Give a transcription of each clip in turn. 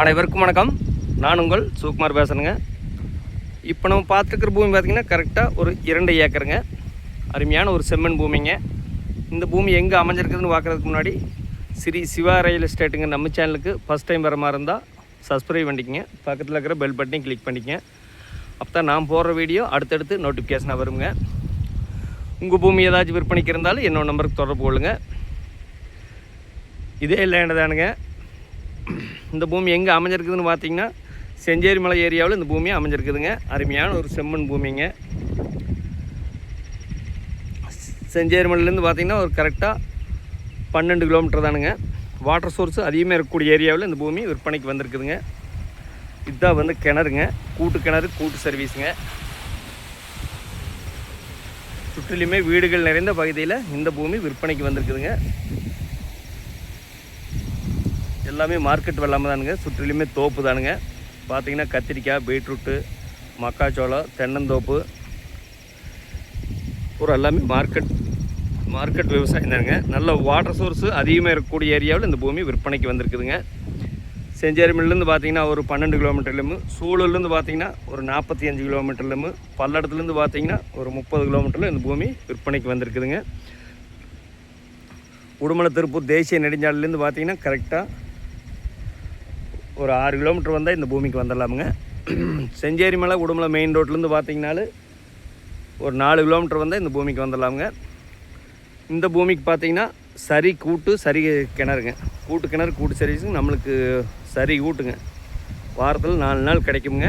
அனைவருக்கும் வணக்கம். நான் உங்கள் சுகுமார் பேசுகிறேங்க. இப்போ நம்ம பார்த்துருக்கிற பூமி பார்த்திங்கன்னா கரெக்டாக ஒரு 2 ஏக்கருங்க. அருமையான ஒரு செம்மண் பூமிங்க. இந்த பூமி எங்கே அமைஞ்சிருக்குதுன்னு பார்க்குறதுக்கு முன்னாடி ஸ்ரீ சிவா ரியல் எஸ்டேட்டுங்க நம்ம சேனலுக்கு ஃபஸ்ட் டைம் வர மாதிரி இருந்தால் சப்ஸ்கிரைப் பண்ணிக்கங்க. பக்கத்தில் இருக்கிற பெல் பட்டனையும் கிளிக் பண்ணிக்கங்க. அப்போ தான் நான் போடுற வீடியோ அடுத்தடுத்து நோட்டிஃபிகேஷனாக வருங்க. உங்கள் பூமி ஏதாச்சும் விற்பனைக்கு இருந்தாலும் என்னோட நம்பருக்கு தொடர்பு கொள்ளுங்க. இதே லேண்டு தானுங்க. இந்த பூமி எங்கே அமைஞ்சிருக்குதுன்னு பார்த்தீங்கன்னா செஞ்சேரி மலை ஏரியாவில் இந்த பூமி அமைஞ்சிருக்குதுங்க. அருமையான ஒரு செம்மண் பூமிங்க. செஞ்சேரி மலையிலேருந்து பார்த்தீங்கன்னா ஒரு கரெக்டாக 12 கிலோமீட்டர் தானுங்க. வாட்டர் சோர்ஸ் அதிகமாக இருக்கக்கூடிய ஏரியாவில் இந்த பூமி விற்பனைக்கு வந்திருக்குதுங்க. இதுதான் வந்து கிணறுங்க, கூட்டு கிணறு, கூட்டு சர்வீஸுங்க. சுற்றிலுமே வீடுகள் நிறைந்த பகுதியில் இந்த பூமி விற்பனைக்கு வந்திருக்குதுங்க. எல்லாமே மார்க்கெட் வெள்ளாமல் தானுங்க. சுற்றிலுமே தோப்பு தானுங்க. பார்த்திங்கன்னா கத்திரிக்காய், பீட்ரூட்டு, மக்காச்சோளம், தென்னந்தோப்பு ஒரு எல்லாமே மார்க்கெட் விவசாயம் தானுங்க. நல்ல வாட்டர் சோர்ஸு அதிகமாக இருக்கக்கூடிய ஏரியாவில் இந்த பூமி விற்பனைக்கு வந்திருக்குதுங்க. செஞ்சேரி மில்லேருந்து பார்த்திங்கன்னா ஒரு 12 கிலோமீட்டர்லேருந்து, சூழல்லேருந்து பார்த்திங்கன்னா ஒரு 45 கிலோமீட்டர்லேருந்து, பல்லடத்துலேருந்து பார்த்திங்கன்னா ஒரு 30 கிலோமீட்டரில் இந்த பூமி விற்பனைக்கு வந்திருக்குதுங்க. உடுமலை திருப்பூர் தேசிய நெடுஞ்சாலையிலேருந்து பார்த்திங்கன்னா கரெக்டாக ஒரு 6 கிலோமீட்டர் வந்தால் இந்த பூமிக்கு வந்துடலாமுங்க. செஞ்சேரி மலை உடுமலை மெயின் ரோட்லேருந்து பார்த்திங்கனாலும் ஒரு 4 கிலோமீட்டர் வந்தால் இந்த பூமிக்கு வந்துடலாமுங்க. இந்த பூமிக்கு பார்த்திங்கன்னா சரி கூட்டு சரி கிணறுங்க. கூட்டு கிணறு, கூட்டு சர்வீஸுங்க. நம்மளுக்கு சரி கூட்டுங்க. வாரத்தில் 4 நாள் கிடைக்குங்க.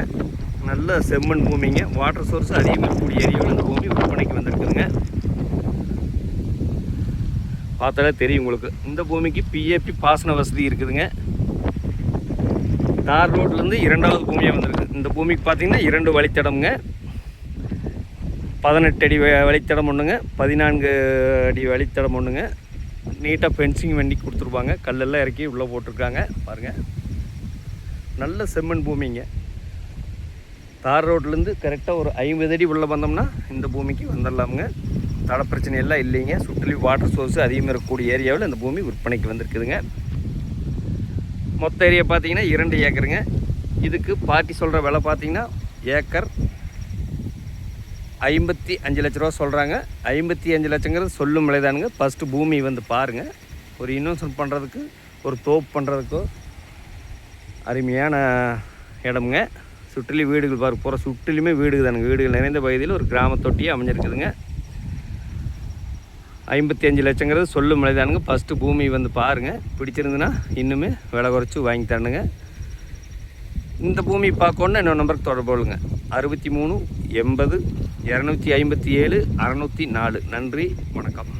நல்ல செம்மண் பூமிங்க. வாட்டர் சோர்ஸ் அதிகமாக கூடிய ஏரியாவில் இந்த பூமி விற்பனைக்கு வந்திருக்குதுங்க. பார்த்தாலே தெரியும் உங்களுக்கு. இந்த பூமிக்கு பிஏபி பாசன வசதி இருக்குதுங்க. தார் ரோட்லேருந்து 2வது பூமியாக வந்திருக்கு. இந்த பூமிக்கு பார்த்திங்கன்னா 2 வழித்தடம்ங்க. 18 அடி வழித்தடம் ஒன்றுங்க, 14 அடி வழித்தடம் ஒன்றுங்க. நீட்டாக ஃபென்சிங் வண்டி கொடுத்துருப்பாங்க. கல்லெல்லாம் இறக்கி உள்ளே போட்டிருக்காங்க பாருங்கள். நல்ல செம்மண் பூமிங்க. தார் ரோட்லேருந்து கரெக்டாக ஒரு 50 அடி உள்ளே வந்தோம்னா இந்த பூமிக்கு வந்துடலாமுங்க. தட பிரச்சனை எல்லாம் இல்லைங்க. சுற்றிலி வாட்டர் சோர்ஸ் அதிகமாக இருக்கக்கூடிய ஏரியாவில் இந்த பூமி விற்பனைக்கு வந்திருக்குதுங்க. மொத்த ஏரியா பார்த்தீங்கன்னா 2 ஏக்கருங்க. இதுக்கு பார்ட்டி சொல்கிற விலை பார்த்தீங்கன்னா ஏக்கர் 55 லட்ச ரூபா சொல்கிறாங்க. 55 லட்சங்கிறது சொல்லும் விலைதானுங்க. ஃபஸ்ட்டு பூமி வந்து பாருங்கள். ஒரு இன்வெஸ்ட்மெண்ட் பண்ணுறதுக்கு, ஒரு தோப்பு பண்ணுறதுக்கோ அருமையான இடமுங்க. சுற்றிலி வீடுகள் போகிற சுற்றிலுமே வீடுகள் தானுங்க. வீடுகள் நிறைந்த பகுதியில் ஒரு கிராமத்தொட்டியே அமைஞ்சிருக்குதுங்க. 55 லட்சங்கிறது சொல்லும் விலைதானுங்க. ஃபஸ்ட்டு பூமி வந்து பாருங்கள். பிடிச்சிருந்துன்னா இன்னுமே விலை குறைச்சி வாங்கி தரணுங்க. இந்த பூமி பார்க்கணுன்னா என்னோட நம்பருக்கு தொடர்பு கொள்ளுங்க. 63 80 257 604. நன்றி, வணக்கம்.